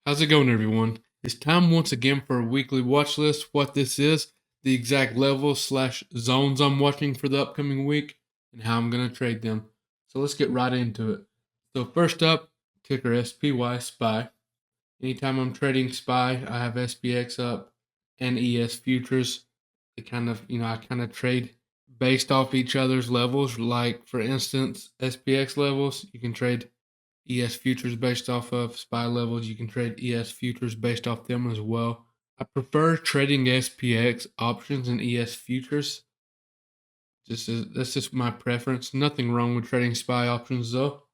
How's it going, everyone? It's time once again for a weekly watch list. What this is, the exact levels slash zones I'm watching for the upcoming week, and how I'm going to trade them. So let's get right into it. So first up, ticker SPY, SPY. Anytime I'm trading SPY, I have SPX up and ES futures. I kind of trade based off each other's levels. Like for instance, SPX levels, you can trade ES futures based off of SPY levels. You can trade ES futures based off them as well. I prefer trading SPX options and ES futures. That's just my preference. Nothing wrong with trading SPY options though.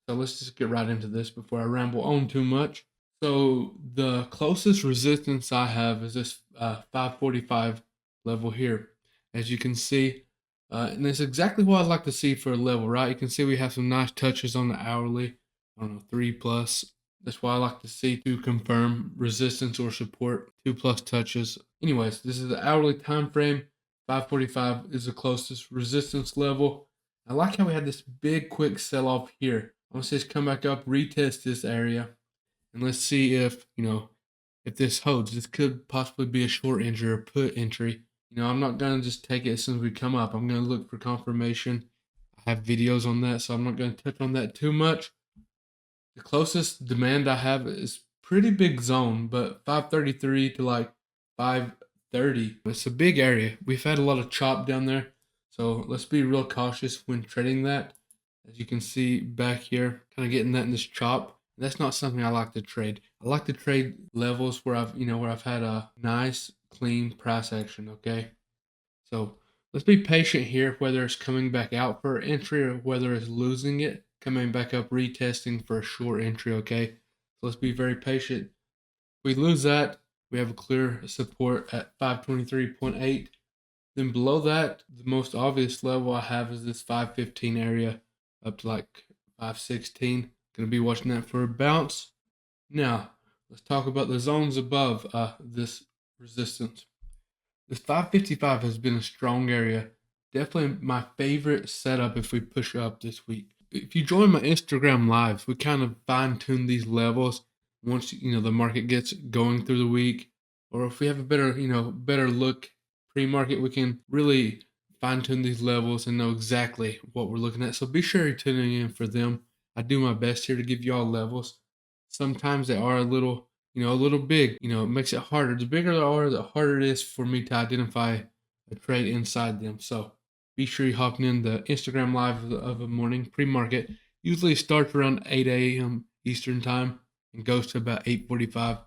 So let's just get right into this before I ramble on too much. So the closest resistance I have is this 545 level here. As you can see, and it's exactly what I'd like to see for a level, right? You can see we have some nice touches on the hourly. I don't know, 3+. That's why I like to see to confirm resistance or support, 2+ touches. Anyways, this is the hourly time frame. 545 is the closest resistance level. I like how we had this big quick sell off here. I'm gonna say come back up, retest this area, and let's see if if this holds. This could possibly be a short entry or put entry. I'm not gonna just take it as soon as we come up. I'm gonna look for confirmation. I have videos on that, so I'm not gonna touch on that too much. The closest demand I have is pretty big zone, but 533 to like 530. It's a big area. We've had a lot of chop down there, so let's be real cautious when trading that. As you can see back here, kind of getting that in this chop. That's not something I like to trade. I like to trade levels where I've had a nice clean price action. Okay, so let's be patient here, whether it's coming back out for entry or whether it's losing it, coming back up, retesting for a short entry, okay? So let's be very patient. If we lose that, we have a clear support at 523.8. Then below that, the most obvious level I have is this 515 area up to like 516. Gonna be watching that for a bounce. Now, let's talk about the zones above this resistance. This 555 has been a strong area. Definitely my favorite setup if we push up this week. If you join my Instagram lives, we kind of fine tune these levels once the market gets going through the week, or if we have a better look pre-market, we can really fine tune these levels and know exactly what we're looking at. So be sure you're tuning in for them. I do my best here to give y'all levels. Sometimes they are a little big. It makes it harder. The bigger they are, the harder it is for me to identify a trade inside them. So be sure you're hopping in the Instagram live of a morning pre-market. Usually starts around 8 a.m. Eastern time and goes to about 8:45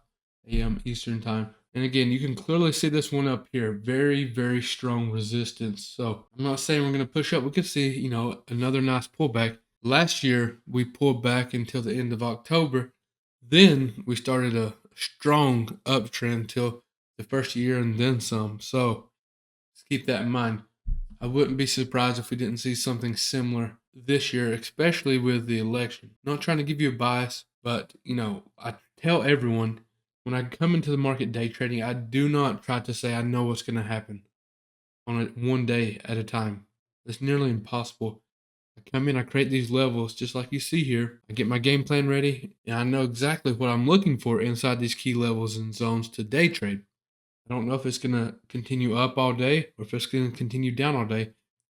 a.m. Eastern time. And again, you can clearly see this one up here. Very, very strong resistance. So I'm not saying we're going to push up. We could see, another nice pullback. Last year, we pulled back until the end of October. Then we started a strong uptrend till the first year and then some. So let's keep that in mind. I wouldn't be surprised if we didn't see something similar this year, especially with the election. Not trying to give you a bias, but I tell everyone when I come into the market day trading, I do not try to say I know what's going to happen on it one day at a time. It's nearly impossible. I come in, I create these levels just like you see here. I get my game plan ready, and I know exactly what I'm looking for inside these key levels and zones to day trade. I don't know if it's going to continue up all day or if it's going to continue down all day.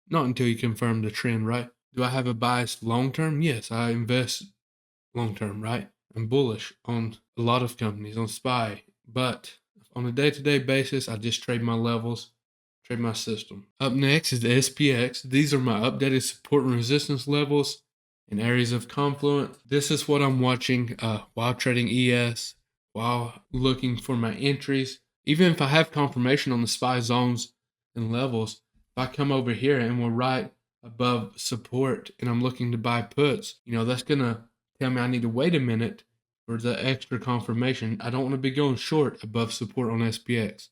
Not until you confirm the trend, right? Do I have a bias long term? Yes, I invest long term, right? I'm bullish on a lot of companies, on SPY, but on a day to day basis, I just trade my levels, trade my system. Up next is the SPX. These are my updated support and resistance levels and areas of confluence. This is what I'm watching while trading ES, while looking for my entries. Even if I have confirmation on the SPY zones and levels, if I come over here and we're right above support and I'm looking to buy puts, that's going to tell me I need to wait a minute for the extra confirmation. I don't want to be going short above support on SPX.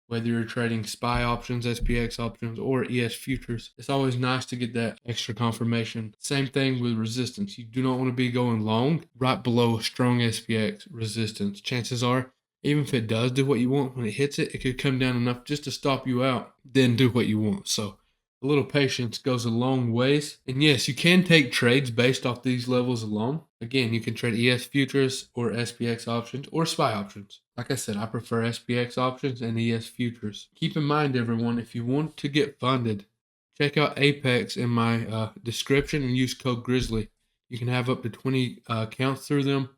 Whether you're trading SPY options, SPX options, or ES futures, it's always nice to get that extra confirmation. Same thing with resistance. You do not want to be going long right below a strong SPX resistance. Chances are, even if it does do what you want, when it hits it, it could come down enough just to stop you out, then do what you want. So A little patience goes a long ways. And yes, you can take trades based off these levels alone. Again, you can trade ES futures or SPX options or SPY options. Like I said, I prefer SPX options and ES futures. Keep in mind, everyone, if you want to get funded, check out Apex in my description and use code Grizzly. You can have up to 20 accounts through them,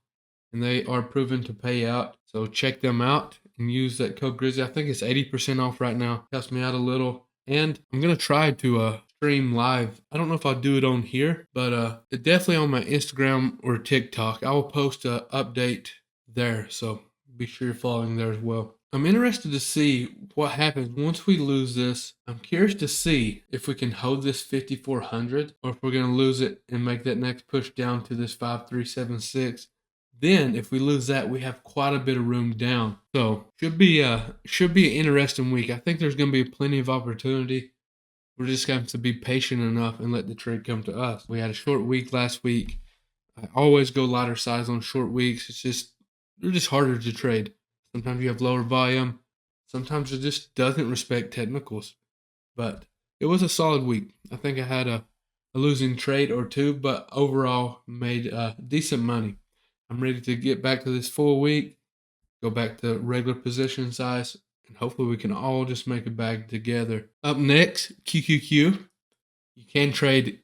and they are proven to pay out. So check them out and use that code Grizzly. I think it's 80% off right now. Helps me out a little. And I'm going to try to stream live. I don't know if I'll do it on here, but definitely on my Instagram or TikTok. I will post an update there. So be sure you're following there as well. I'm interested to see what happens once we lose this. I'm curious to see if we can hold this 5,400 or if we're going to lose it and make that next push down to this 5,376. Then, if we lose that, we have quite a bit of room down. So, should be an interesting week. I think there's going to be plenty of opportunity. We're just going to have to be patient enough and let the trade come to us. We had a short week last week. I always go lighter size on short weeks. They're just harder to trade. Sometimes you have lower volume. Sometimes it just doesn't respect technicals. But it was a solid week. I think I had a losing trade or two, but overall made decent money. I'm ready to get back to this full week, go back to regular position size, and hopefully we can all just make a bag together. Up next, QQQ. You can trade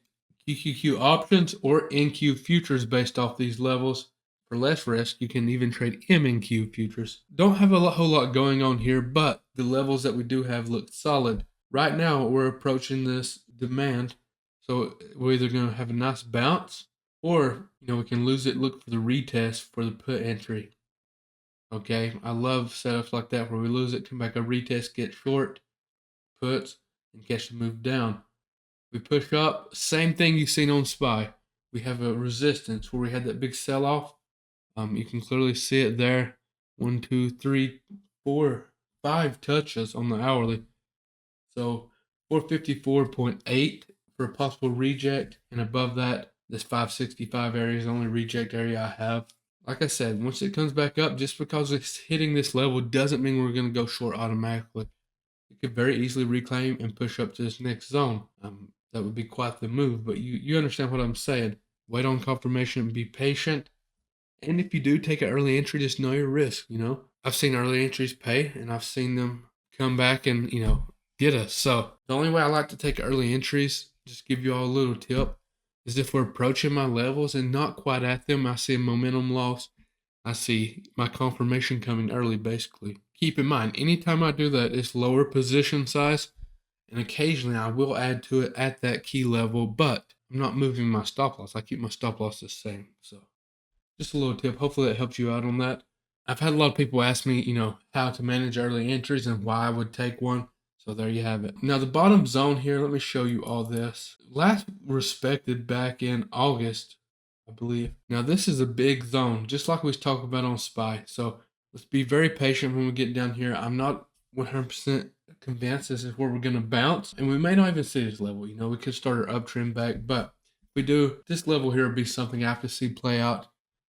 QQQ options or NQ futures based off these levels. For less risk, you can even trade MNQ futures. Don't have a whole lot going on here, but the levels that we do have look solid. Right now, we're approaching this demand, so we're either going to have a nice bounce or, we can lose it, look for the retest for the put entry. Okay, I love setups like that where we lose it, come back a retest, get short, puts, and catch the move down. We push up, same thing you've seen on SPY. We have a resistance where we had that big sell-off. You can clearly see it there. 1, 2, 3, 4, 5 touches on the hourly. So 454.8 for a possible reject, and above that, this 565 area is the only reject area I have. Like I said, once it comes back up, just because it's hitting this level doesn't mean we're going to go short automatically. It could very easily reclaim and push up to this next zone. That would be quite the move, but you understand what I'm saying. Wait on confirmation and be patient. And if you do take an early entry, just know your risk, I've seen early entries pay, and I've seen them come back and, get us. So the only way I like to take early entries, just give you all a little tip, is if we're approaching my levels and not quite at them, I see a momentum loss. I see my confirmation coming early, basically. Keep in mind, anytime I do that, it's lower position size, and occasionally I will add to it at that key level, but I'm not moving my stop loss. I keep my stop loss the same. So just a little tip. Hopefully that helps you out on that. I've had a lot of people ask me, how to manage early entries and why I would take one. So there you have it. Now the bottom zone here, let me show you all this. Last respected back in August, I believe. Now this is a big zone, just like we was talking about on SPY. So let's be very patient when we get down here. I'm not 100% convinced this is where we're going to bounce. And we may not even see this level. We could start our uptrend back. But if we do, this level here will be something I have to see play out.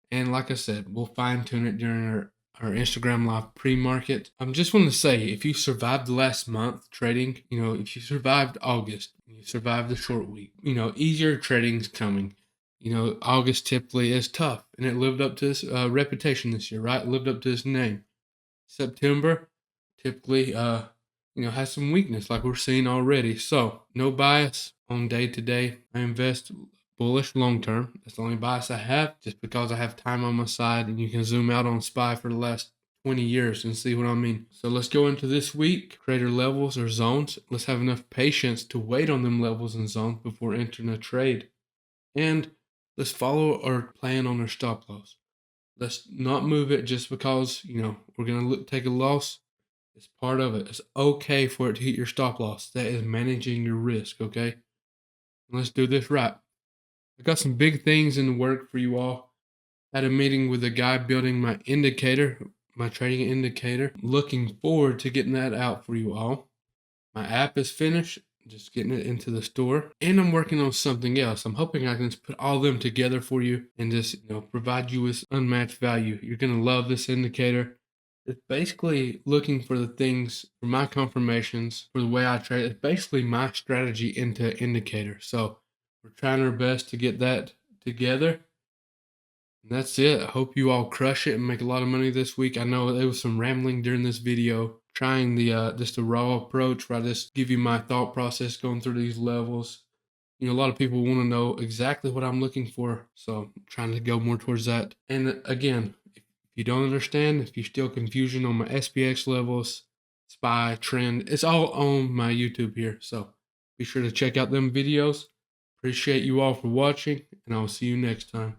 And like I said, we'll fine tune it during our Instagram live pre-market. I'm just want to say, if you survived the last month trading, if you survived August, you survived the short week, easier trading's coming. August typically is tough, and it lived up to its reputation this year, right? It lived up to its name. September typically, has some weakness like we're seeing already. So no bias on day to day. I invest bullish long term. That's the only bias I have, just because I have time on my side, and you can zoom out on SPY for the last 20 years and see what I mean. So let's go into this week, trader levels or zones. Let's have enough patience to wait on them levels and zones before entering a trade. And let's follow our plan on our stop loss. Let's not move it just because, we're going to take a loss. It's part of it. It's okay for it to hit your stop loss. That is managing your risk, okay? Let's do this right. I got some big things in the work for you all. Had a meeting with a guy building my indicator, my trading indicator. Looking forward to getting that out for you all. My app is finished, just getting it into the store. And I'm working on something else. I'm hoping I can just put all of them together for you and just, provide you with unmatched value. You're going to love this indicator. It's basically looking for the things for my confirmations for the way I trade. It's basically my strategy into indicator. So we're trying our best to get that together. And that's it. I hope you all crush it and make a lot of money this week. I know there was some rambling during this video, trying the just a raw approach where I just give you my thought process going through these levels. A lot of people want to know exactly what I'm looking for, so I'm trying to go more towards that. And again, if you don't understand, if you're still confusion on my SPX levels, SPY, trend, it's all on my YouTube here. So be sure to check out them videos. Appreciate you all for watching, and I'll see you next time.